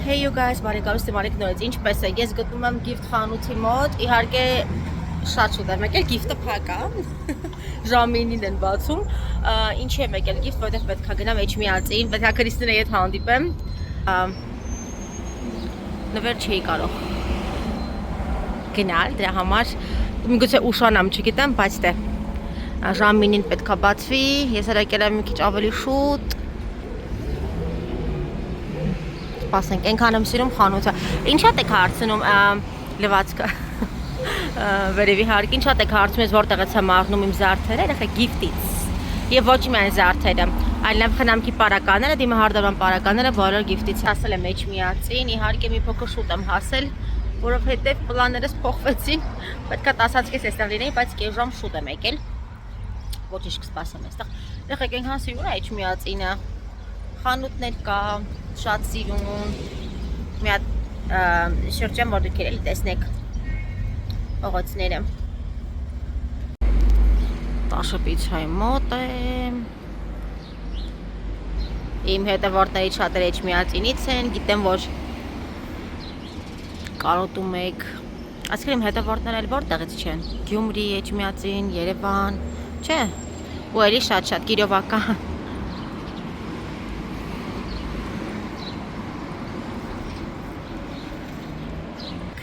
Hey you guys, բարեկամներ, Մարիկ նորից ինչպես է։ Ես գտնում եմ gift խանութի մոտ։ Իհարկե շատ շուտ եմ եկել, gift-ը փակ է։ Ժամինին են բացում։ Ինչի եմ եկել gift, որտեղ պետք է գնամ Էջմիածին, պետք է Քրիստինայի հետ հանդիպեմ։ Նվեր չի կարող գնալ, դրա համար միգուցե ուշանամ, չգիտեմ, բայց դե ժամինին պետք է բացվի։ Ես եկել եմ մի քիչ ավելի շուտ։ Ասենք, այնքան եմ սիրում խանութը։ Ինչ շատ եք հարցնում լվացքը վերևի հարկ, ինչ շատ եք հարցնում ես որտեղից եմ առնում իմ զարդերը, երեխեք գիֆտից եւ ոչ միայն զարդերը, այլ նաեւ խնամքի պարականները, դիմահարդարման պարականները բոլոր գիֆտից։ Հասել եմ Էջմիածին, իհարկե մի փոքր շուտ եմ հասել, որովհետեւ պլաններս փոխվեցին, պետքա 10-ից այստեղ լինեի, բայց կես ժամ շուտ եմ եկել։ Ոչինչ կսպասեմ այստեղ։ Երեխեք այնքան սիրում եմ Էջմիածինը, խանութներ կա, շատ սիրուն, մի հատ շրջան, որ դուք էլի տեսնեք օղոցները։ Տաշպիցայի մոտ եմ։ Իմ հետևորդներից շատերը Էջմիածինից են, գիտեմ, որ կարոտում եք։ Այսինքն իմ հետևորդները էլ որտեղից չեն։ Գյումրի, Էջմիածին, Երևան, չէ։ Ու էլի շատ Կիրովական։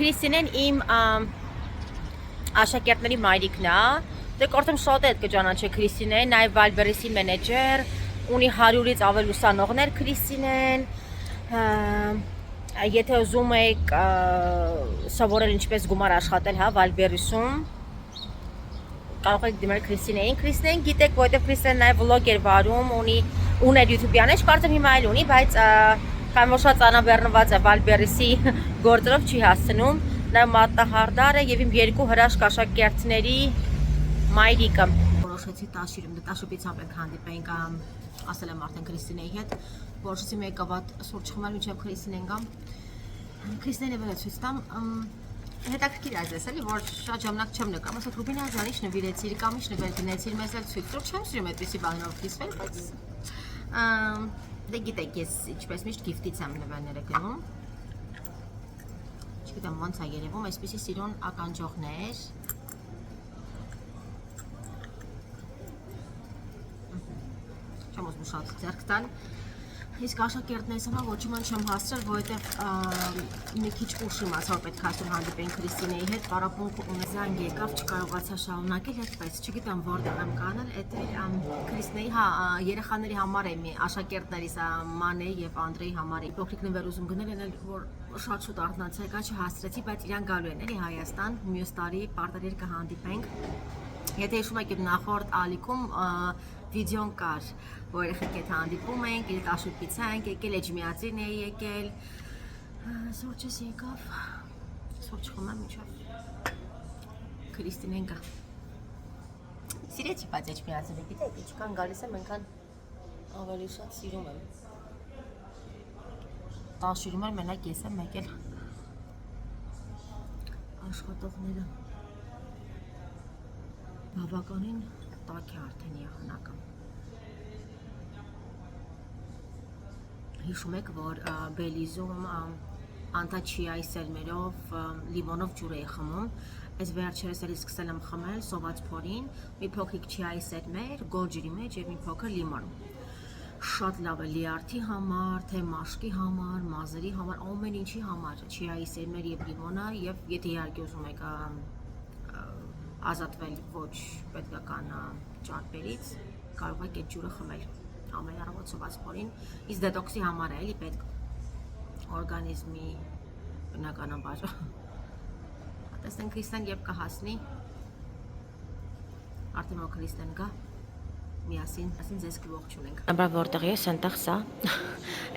Քրիստինեն իմ աշակերտների մայրիկն է, դե կարծեմ շատ է կճանաչի Քրիստինեն, նաև Վալբերեսի մենեջեր, ունի 100-ից ավել ուսանողներ Քրիստինեն, եթե ուզում եք սովորել ինչպես գումար աշխատել, հա, Վալբերեսում, կարող եք դիմել Քրիստինեին, Քրիստինեն գիտեք, որովհետև Քրիստինեն նաև վլոգ էր վարում, ուներ YouTube-յան, կարծեմ հիմա էլ ունի, բայց Կամ որ շատ ծանրաբեռնված է Վալբերեսի գործերով չի հասցնում, նա մատահարդար է եւ իմ երկու հրաշք աշակերտների մայրիկը։ Որոշեցի տաշիրում, դե տաշուպիցապ ենք հանդիպենք, ասել եմ արդեն Քրիստինեի հետ, որոշեցի մեկավատ սուրճ խմել մինչեւ Քրիստինեն գամ։ Քրիստինեն էլ ցույց տամ, հետաքրքիր է ձեզ, էլի, որ շատ ժամանակ չեմ նկարում, ասեք Ռուբինա ջան, ինչ նվիրեցիր կամ ինչ նվեր գնեցիր, մեզ էլ ցույց տուր, չեմ սիրում այդպեսի բաներով կիսվել, բայց Դե գիտեք, ես ինչպես միշտ գիֆտից եմ նվերները գնում։ Չգիտեմ ոնց է երևում, այսպեսի սիրուն ականջողներ։ Չեմ ուզում շատ ձեռք տալ։ Իսկ աշակերտներս համար ոչ իման չեմ հասցրել, որովհետև մի քիչ ուշ իմացա, որ պետք է այսօր հանդիպեին Քրիստինեի հետ, պարապմունք ունեցանք եկավ, չկարողացա շարունակել, այդպես չգիտեմ որտեղ եմ կանել, էդ Քրիստինեի, հա, երեխաների համար է մի աշակերտներիս Մանեի եւ Անդրեի համար է փոքրիկ նվեր ուզում գնել, են որ շատ շուտ արթնացա, եկա չհասցրեցի, բայց իրան գալու են էլի Հայաստան, մյուս տարի պարտադիր կհանդիպենք։ Եթե հիշում եք իմ նախորդ ալիքում վիդեոն կար, որ երեխեք հետ հանդիպում ենք, իրենք աշուտից ենք եկել, Էջմիածին էի եկել, սուրճս եկավ, սուրճ խմեմ միջով, Քրիստինեն գա։ Սիրեցի բայց Էջմիածինը, գիտեք, ինչքան գալիս եմ, այնքան ավելի շատ սիրում եմ։ Տաշիրում էր մենակ ես եմ եկել աշխատողները։ Բավականին տաք է արդեն եղանակը։ Հիշում եք, որ Բելիզում անտաչիայի սերմերով լիմոնով ջուր էի խմում, այս վերջերս էլի սկսել եմ խմել սոված փորին, մի փոքրիկ չիայի սերմեր, գորգ ջրի մեջ եւ մի փոքր լիմոն։ Շատ լավ է լիարդի համար, թե մաշկի համար, մազերի համար, ամեն ինչի համար, չիայի սերմեր եւ լիմոնը եւ եթե իհարկե ուզում եք ազատվել ոչ պետական ճարպերից, կարող եք այդ ջուրը խմել ամեն առավոտ սոված փորին, իսկ դետոքսի համար է էլի պետք օրգանիզմի բնականաբար։ Տեսնենք Քրիստեն երբ կհասնի, արդեն որ Քրիստեն գա, միասին ձեզ կողջունենք։ Ամբա որտեղ ես այնտեղ սա,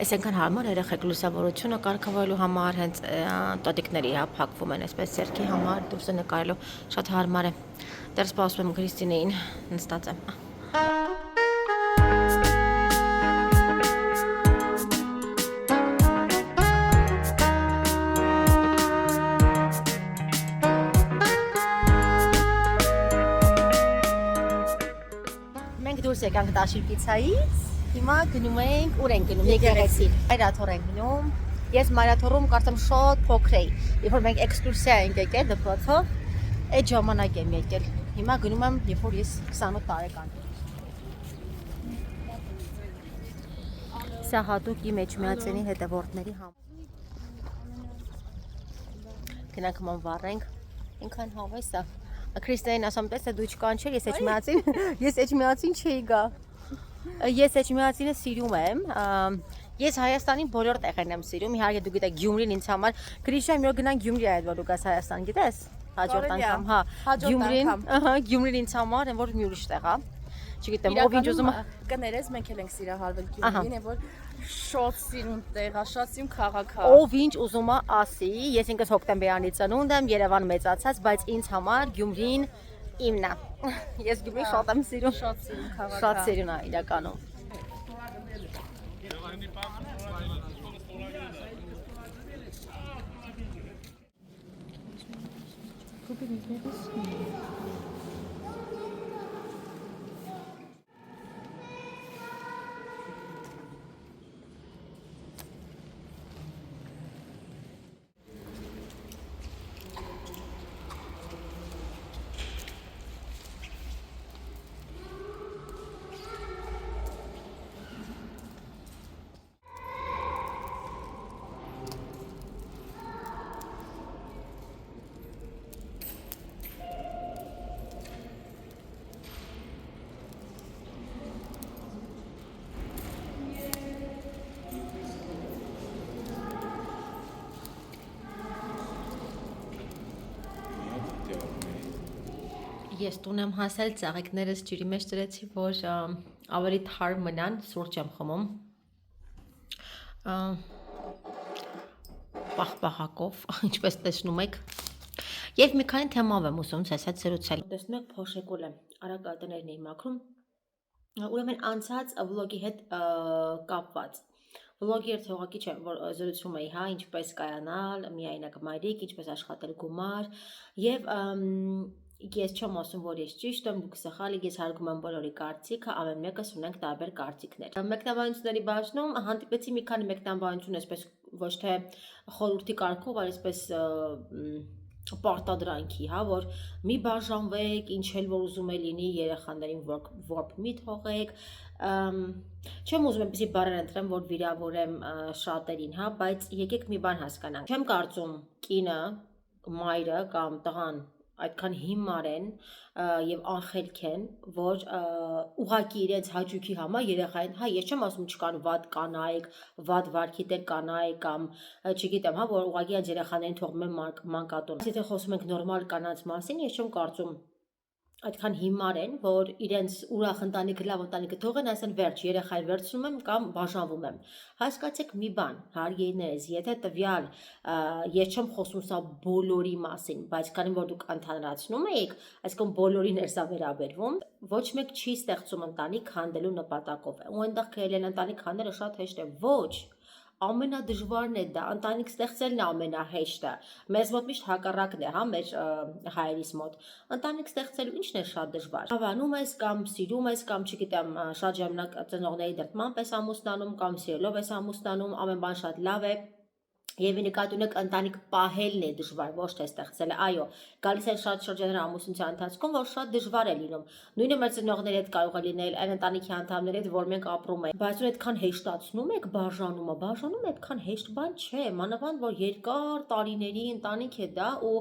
այս այնքան հարմար երեխեք լուսավորությունը կարգավորելու համար, հենց տոտիկների փակվում են այսպես ձեռքի համար, դուրսը նկարելու շատ հարմար է։ Դեռ սպասում եմ Քրիստինեին, նստած եմ։ Դուրս եկանք Տաշիր պիցայից, հիմա գնում ենք, ուր ենք գնում, եկեղեցի, այրաթոր ենք գնում, Ես Մարիաթոռում կարծեմ շատ փոքր էի, երբ որ մենք էքսկուրսիա ենք եկել դպրոցով, այդ ժամանակ եմ եկել։ Հիմա գնում եմ, երբ որ ես 28 տարեկան եմ։ Սա հատուկ իմ էջմիածենի հետևորդների համար։ Գնանք ման վառենք, ինքան հավես է։ Քրիստիանին ասում տեսա դու չկանչել, ես էջմիածին չէի գա։ Ես էջմիածինը սիրում եմ։ Ես Հայաստանի բոլոր տեղերն եմ սիրում։ Իհարկե դու գիտես Գյումրին ինձ համար։ Քրիստիան մի օր գնանք Գյումրի այդ որ դու գաս Հայաստան, գիտես։ Հաջորդ անգամ, հա։ Գյումրին, Գյումրին ինձ համար են որ մի ուրիշ տեղ է։ Չգիտեմ, ով ինչ ուզում է կներես, մենք էլ ենք սիրահարվել Գյումրին, որ շատ սիրուն տեղ է, շատ սիրուն քաղաք է։ Ով ինչ ուզում է ասի, ես ինքս հոկտեմբերանի ծնունդ եմ, Երևան մեծացած, բայց ինձ համար Գյումրին իմն է։ Ես Գյումրին շատ եմ սիրում, շատ սիրուն քաղաք է։ շատ սիրուն է իրականում։ Ես տուն եմ հասել, ծաղիկներս ջրի մեջ դրեցի, որ ավելի թարմ մնան, սուրճ եմ խմում։ Պաղպաղակով, ինչպես տեսնում եք։ Եվ մի քանի թեմով եմ ուզում ձեզ հետ զրուցել։ Տեսնում եք, փոշեկուլ եմ, արագ տներն էի մաքրում։ Ուրեմն անցած վլոգի հետ կապված։ Վլոգի երթ ուղղակի չէ, որ զրուցում էի, հա, ինչպես կայանալ, միայնակ մայրիկ, ինչպես աշխատել գումար եւ ես չեմ ասում, որ ես ճիշտ եմ, դուք սխալ եք, ես հարգում եմ բոլորի կարծիքը, ամեն մեկս ունենք տարբեր կարծիքներ։ Մեկնաբանությունների բաժնում հանդիպեցի մի քանի մեկնաբանություն, այսպես ոչ թե խորհրդի կարգով, այլ այսպես պարտադրանքի, հա, որ մի բաժանվեք, ինչ էլ որ ուզում է լինի, երեխաներին work մի թողեք, չեմ ուզում այնպեսի բառեր ընտրեմ, որ վիրավորեմ շատերին, հա, բայց եկեք մի բան հասկանանք։ Չեմ կարծում կինը, մայրը կամ տղան այդքան հիմար են եւ անխելք են, որ ուղակի իրենց հաճույքի համար երեխային, հա, ես չեմ ասում չկան վատ կանայք, վատ վարքի տեր կանայք կամ չգիտեմ, հա, որ ուղակի այդ երեխաներին թողում են մանկատուն։ Եթե խոսում ենք նորմալ կանանց մասին, ես չեմ կարծում այդքան հիմար են, որ իրենց ուրախ ընտանիքը, լավ ընտանիքը թողեն, ասեն վերջ, երեխային վերցնում եմ կամ բաժանվում եմ։ Հասկացեք մի բան, հարգելիներս, եթե տվյալ ես չեմ խոսում սա բոլորի մասին, բայց քանի որ դուք ընդհանրացնում եք, այսինքն բոլորին է սա վերաբերվում, ոչ մեկ չի ստեղծում ընտանիք հանդելու նպատակով։ Ու այնտեղ քայլել են ընտանիք հանդելը շատ հեշտ է։ Ոչ, ամենադժվարն է դա, ընտանիք ստեղծելն է ամենահեշտը։ Մեզ մոտ միշտ հակառակն է, հա, մեր հայերիս մոտ։ Ընտանիք ստեղծելու ինչն է շատ դժվար։ Հավանում ես կամ սիրում ես կամ չգիտեմ, շատ ժամանակ ծնողների դրդման պես ամուսնանում կամ սիրելով ես ամուսնանում, ամեն բան շատ լավ է։ Եվ նկատի ունեք ընտանիք պահելն է դժվար, ոչ թե ստեղծելը, այո, գալիս են շատ շրջաններ ամուսնության ընթացքում, որ շատ դժվար է լինում։ Նույնը մեր ծնողների հետ կարող է լինել, այն ընտանիքի անդամների հետ, որ մենք ապրում ենք, բայց ու այդքան հեշտացնում եք բաժանումը այդքան հեշտ բան չէ, մանավանդ որ երկար տարիների ընտանիք է դա ու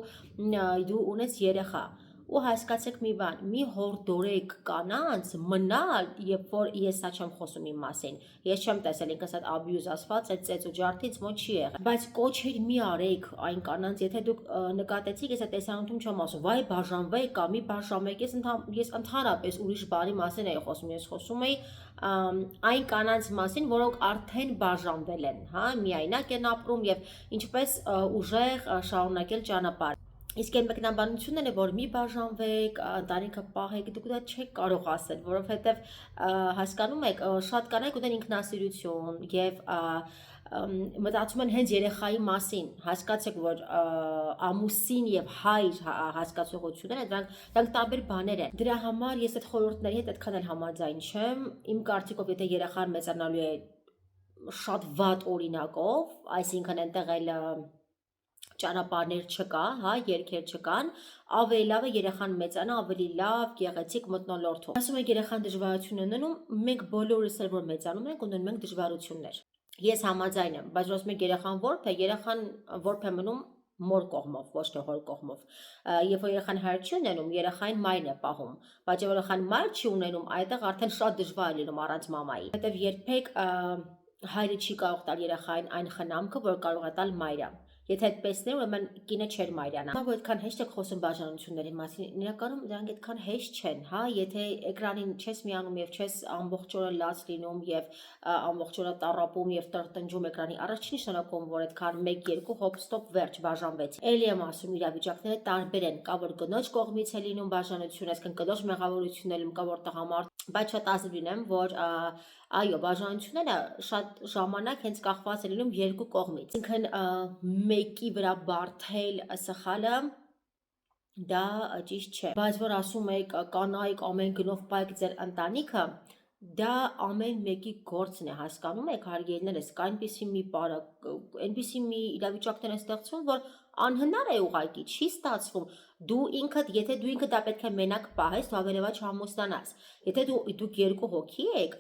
դու ունես երեխա։ Ու հասկացեք մի բան, մի հորդորեք կանանց մնալ, երբ որ ես սա չեմ խոսում իմ մասին, ես չեմ տեսել ինքս այդ abuse ասված, այդ ծեծ ու ջարդից մոտ չի եղել, բայց կոչեր մի արեք այն կանանց, եթե դուք նկատեցիք, ես այդ տեսանյութում չեմ ասում, վայ բաժանվեք կամ մի բաժանվեք, ես ընդհանրապես ուրիշ բանի մասին էի խոսում, ես խոսում էի այն կանանց մասին, որոնք արդեն բաժանվել են, հա, միայնակ են ապրում եւ ինչպես ուժեղ շարունակել ճանապարհ։ Իսկ այն մեկնաբանությունն է, որ մի բաժանվեք, ընտանիքը պահեք, դուք դա չեք կարող ասել, որովհետև հասկանում եք, շատ կանայք ունեն ինքնասիրություն եւ մտածում են հենց երեխայի մասին, հասկացեք, որ ամուսին եւ հայր հասկացողությունները դրանք տարբեր բաներ են։ Դրա համար ես այդ խորհուրդների հետ այդքան էլ համաձայն չեմ։ Իմ կարծիքով, եթե երեխան մեծանալու է շատ վատ օրինակով, այսինքն այնտեղ էլ ճանապարհներ չկա, հա, երգեր չկան, ավելի լավ է երեխան մեծանա, ավելի լավ, գեղեցիկ մթնոլորտով։ Ասում եք երեխան դժվարություն ունենում, մենք բոլորս էլ որ մեծանում ենք, ունենում ենք դժվարություններ։ Ես համաձայն եմ, բայց ասում եք երեխան որբ է, երեխան որբ է մնում մոր կողմով, ոչ թե հոր կողմով։ Երբ որ երեխան հայր չի ունենում, երեխային մայրն է պահում, բայց երբ երեխան մայր չի ունենում, այդտեղ արդեն շատ դժվար է լինում առանց մամայի։ Որտեվ երբեք հայրը չի կարող տալ երեխային այն խնամքը, որ կարող է տալ մայրը։ Եթե այդպես ներ, ուրեմն կինը չէր մայրանա։ Մամա այդքան հեշտ է խոսում բաժանությունների մասին։ Իրականում դրանք այդքան հեշտ չեն, հա, եթե էկրանին չես միանում եւ չես ամբողջ օրը լաց լինում եւ ամբողջ օրը տառապում եւ տնջում էկրանի առաջ չի նշանակում, որ այդքան 1-2 հոպ ստոպ վերջ բաժանվեց։ Էլի եմ ասում, իրավիճակները տարբեր են, կա որ կնոջ կողմից է լինում բաժանությունը, այսինքն կնոջ մեղավորությունն է, կա որ տղամարդ, բայց շատ ազնիվ լինեմ, որ այո, բաժանությունները շատ ժամանակ հենց կախված է լինում երկու կողմից։ Այսինքն մեկի վրա բարթել սխալը դա ճիշտ չէ, բայց որ ասում եք կանայք ամեն գնով պայք ձեր ընտանիքը, դա ամեն մեկի գործն է, հասկանում եք հարգելիներս, կա այնպիսի մի պարը, այնպիսի մի իրավիճակներ են ստեղծվում, որ անհնար է ուղղակի, չի ստացվում։ Դու ինքդ, եթե դու ինքդ դա պետք է մենակ պահես, դու ավելևա չհամոստանաս։ Եթե դուք երկու հոգի եք,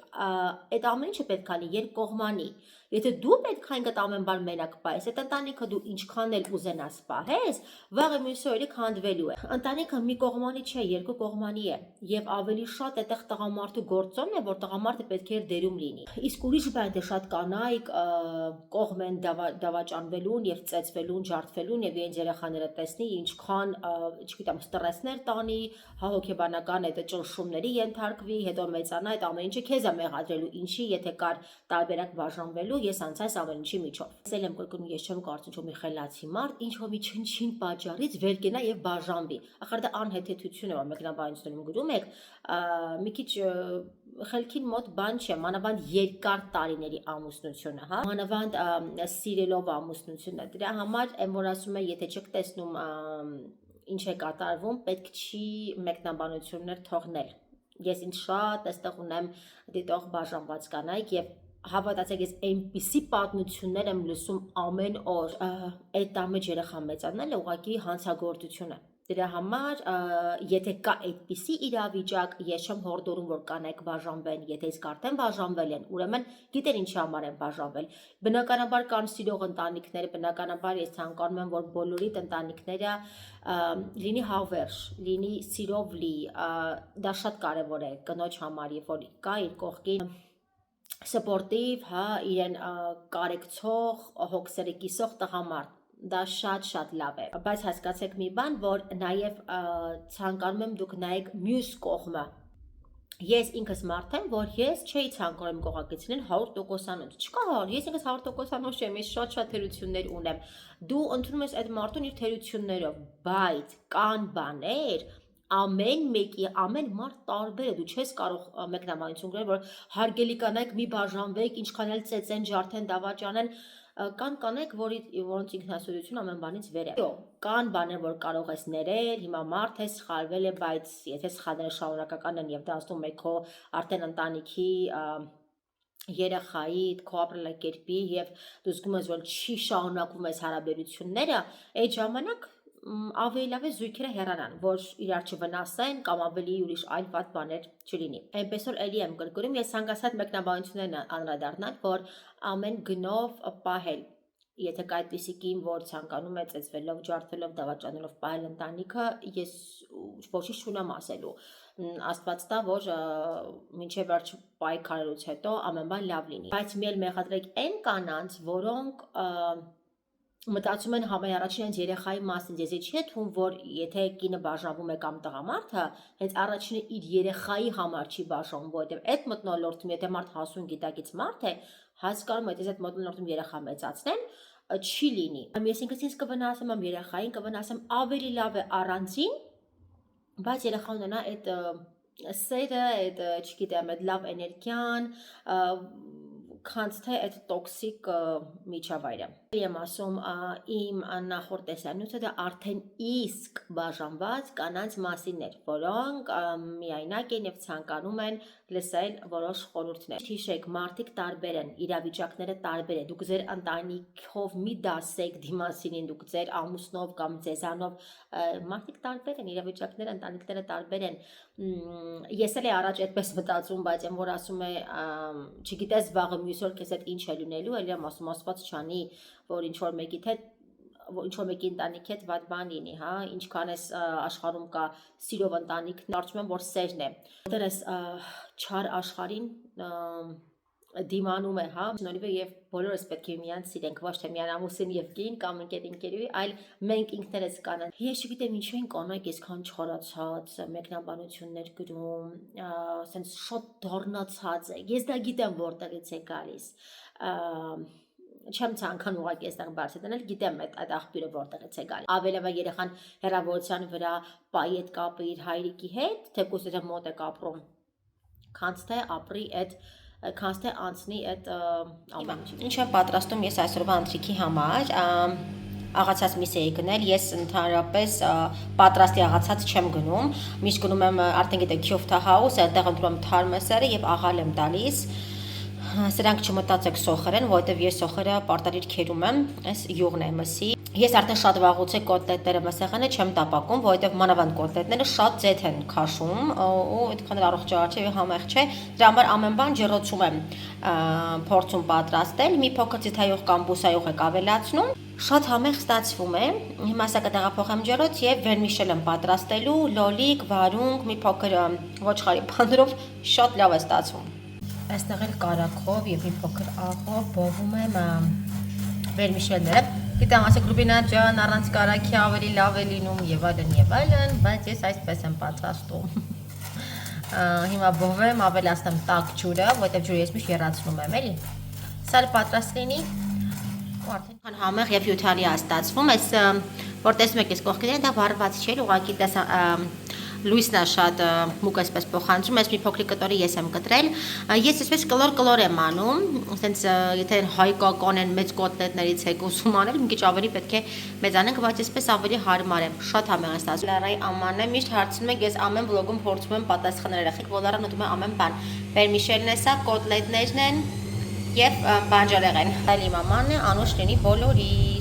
այդ ամեն ինչը պետք է լինի երկկողմանի։ Եթե դու պետք է ինքդ ամեն բան մենակ պահես, այդ ընտանիքը դու ինչքան էլ ուզենաս պահես, վաղը մյուս օրը քանդվելու է։ Ընտանիքը մի կողմանի չէ, երկու կողմանի է, եւ ավելի շատ այդտեղ տղամարդու գործոնն է, որ տղամարդը պետք է դերում լինի։ Իսկ ուրիշ բան դե շատ կանայք կողմ են դավաճանվելուն եւ ծեծվելուն, ջարդվելուն եւ իրենց երեխաները տեսնի ինչքան, չգիտեմ, ստրեսներ տանի, հոգեբանական այդ ճնշումների ենթարկվի, հետո մեծանա այդ ամեն ինչը քեզ է մեղադրելու, ինչի եթե կար տարբերակ բաժանվելու, ես անցած ամեն ինչի միջով։ Ասել եմ կրկնում, ես չեմ կարծում, որ մի խելացի մարդ ինչ որ մի չնչին պատճառից վեր կենա եւ բաժանվի։ Ախր դա անհեթեթություն է, որ մեկնաբանությունում գրում եք, մի քիչ խելքին մոտ բան չէ, մանավանդ երկար տարիների ամուսնությունը, հա, մանավանդ սիրելով ամուսնությունը։ Դրա համար եմ որ ասում եմ, եթե չեք տեսնում ինչ է կատարվում, պետք չի մեկնաբանություններ թողնել։ Ես ինձ շատ այստեղ ունեմ դիտող բաժանված կանայք եւ հավատացեք, ես այնպիսի պատմություններ եմ լսում ամեն օր, այդ տամեջ երեխա մեծանալը ուղղակի հանցագործություն է։ Դրա համար, եթե կա այդպիսի իրավիճակ, ես չեմ հորդորում, որ կանայք բաժանվեն, եթե իսկ արդեն բաժանվել են, ուրեմն գիտեն ինչի համար են բաժանվել։ Բնականաբար կան սիրող ընտանիքներ, բնականաբար ես ցանկանում եմ, որ բոլորիդ ընտանիքները լինի հավերժ, լինի սիրով լի, դա շատ կարևոր է կնոջ համար, երբ որ կա իր կողքին սպորտիվ, հա, իրեն կարեկցող, հոգսերը կիսող տղամարդ, դա շատ լավ է, բայց հասկացեք մի բան, որ նաև ցանկանում եմ դուք նայեք մյուս կողմը։ Ես ինքս մարդ եմ, որ ես չէի ցանկանում կողակից լինել 100%-անոց, չկա, ես ինքս 100%-անոց չեմ, ես շատ թերություններ ունեմ, դու ընդունում ես այդ մարդուն իր թերություններով, բայց կան բաներ, ամեն մեկի, ամեն մարդ տարբեր է, դու չես կարող մեկնաբանություն գրել, որ հարգելի կանայք մի բաժանվեք, ինչքան էլ ծեծեն, ջարդեն, դավաճանեն, կան կանայք, որոնց ինքնասիրությունը ամեն բանից վեր է։ Կան բաներ, որ կարող ես ներել, հիմա մարդ է սխալվել է, բայց եթե սխալները շարունակական են եւ դասում եք քո արդեն ընտանիքի երեխայի, քո ապրելակերպի եւ դու զգում ես, որ չի շարունակվում այս հարաբերությունները, այդ ժամանակ ավելի լավ է զույգերը հեռանան, որ իրար չվնասեն կամ ավելի ուրիշ այլ վատ բաներ չլինի։ Այնպես որ էլի եմ գրգռում, ես հանգասած մեկնաբանություններն անդրադառնալ, որ ամեն գնով պահել, եթե կա այդպիսի կին, որ ցանկանում է ծեծվելով, ջարդվելով, դավաճանելով պահել ընտանիքը, ես ոչինչ չունեմ ասելու։ Աստված տա, որ մինչև վերջ պայքարելուց հետո ամեն բան լավ լինի։ Բայց մի էլ մեղադրեք այն կանանց, որոնք մտածում են համարի առաջին հենց երեխայի մասին, ես չի է թվում, որ եթե կինը բաժանվում է կամ տղամարդը, հենց առաջինը իր երեխայի համար չի բաժանվում, որովհետև այդ մթնոլորտում, եթե մարդ հասուն գիտակից մարդ է, հասկանում է, եթե այդ մթնոլորտում երեխա մեծացնեն, չի լինի։ Ես ինքս կվնասեմ, երեխային կվնասեմ, ավելի լավ է առանձին, բայց երեխան ունենա այդ սերը, այդ, չգիտեմ, այդ լավ էներգիան, քանց թե այդ տոքսիկ միջավայրը։ Եմ ասում իմ նախորդ տեսանյութը դա արդեն իսկ բաժանված կանանց մասին էր, որոնք միայնակ են եւ ցանկանում են լսել որոշ խորհուրդներ։ Հիշեք, մարդիկ տարբեր են, իրավիճակները տարբեր են։ Դուք ձեր ընտանիքով մի դասեք դիմասինին, դուք ձեր ամուսնով կամ ձեզանով, մարդիկ տարբեր են, իրավիճակները, ընտանիքները տարբեր են։ Ես էլ առաջ այդպես մտածում, բայց եմ որ ասում է, չգիտես վաղը մյուս օր քեզ հետ ինչ է լինելու, էլ եմ ասում Աստված չանի, որ ինչ որ մեկի ընտանիքի հետ վատ բան լինի, հա, ինչքան էս աշխարհում կա սիրով ընտանիք, կարծում եմ որ սերն է։ Որտեղ էս չար աշխարհին դիմանում է, հա, նորիվ եւ բոլորս պետք է միան սիրենք, ոչ թե միան ամուսին եւ կին կամ ընկերուի, այլ մենք ինքներս կանանք։ Ես չգիտեմ ինչու են կանայք այսքան չխորացած, մեկնաբանություններ գրում, ասենց շատ դառնացած է։ Ես դա գիտեմ որտեղից է գալիս։ Չեմ ցանկանում ուղղակի այստեղ բարձր դնել, գիտեմ այդ աղբյուրը որտեղից է գալիս։ Ավելովա երեխան հեռավորության վրա պայի հետ կապը իր հայրիկի հետ, թեկուզ իր մոտ է ապրում, քանց թե ապրի այդ քանց թե անցնի այդ ամեն ինչ։ Ինչ եմ պատրաստում ես այսօրվա ընթրիքի համար, աղացած միս էի գնել, ես ընդհանրապես պատրաստի աղացած չեմ գնում, միշտ գնում եմ արդեն գիտեք քյոֆթա հաուս, այնտեղ ընտրում եմ թարմեսերը եւ աղալ եմ տալիս։ Սրանք չմտածեք սոխեր են, որովհետև ես սոխերը պարտադիր քերում եմ, այս յուղն է մսի։ Ես արդեն շատ վաղուց է կոտլետները մսեղանը չեմ տապակում, որովհետև մանավանդ կոտլետները շատ ձեթ են քաշում ու այդքան էլ առողջարար եւ համեղ չէ։ Դրա համար ամեն բան ջրոցում եմ փորձում պատրաստել, մի փոքր ձիթայող կամ բուսայող եք ավելացնում, շատ համեղ ստացվում է։ Հիմա սա կտեղափոխեմ ջրոց եւ վերմիշել եմ պատրաստելու, լոլիկ, վարունգ, մի փոքր ոչխարի բանրով շատ լավ է ստացվում։ Այստեղ էլ կարակով եւ մի փոքր աղով բովում եմ վերմիշելները։ Գիտեմ, ասեք Ռուբինա ջան, առանց կարակի ավելի լավ է լինում եւ այլն, բայց ես այսպես եմ պատրաստում։ Հիմա բովեմ, ավելացնեմ տաք ջուրը, որտեղ ջուրը ես միշտ եռացնում եմ, էլի։ Սա պատրաստ լինի։ Ու արդեն համեղ եւ հյութալի է ստացվում։ Այս որ տեսնում եք, այս կողքերին դա վառված չէ, ուղղակի դա լույսն է շատ մուկ այսպես փոխանցում, այս մի փոքրիկ կտորի ես եմ կտրել։ Ես այսպես կլոր եմ անում, ասենց եթե հայկական են մեծ կոտլետներից եք ուզում անել, մի քիչ ավելի պետք է մեծանանք, բայց այսպես ավելի հարմար է, շատ համեղ է ստացվում։ Լարայի ամանն է, միշտ հարցնում եք, ես ամեն վլոգում փորձում եմ պատասխանել եղեք, Լարան ուտում է ամեն բան։ Վերմիշելն է սա, կոտլետներն են եւ բանջարեղեն։ Այլ իմ ամանն է, անուշ լինի բոլորի։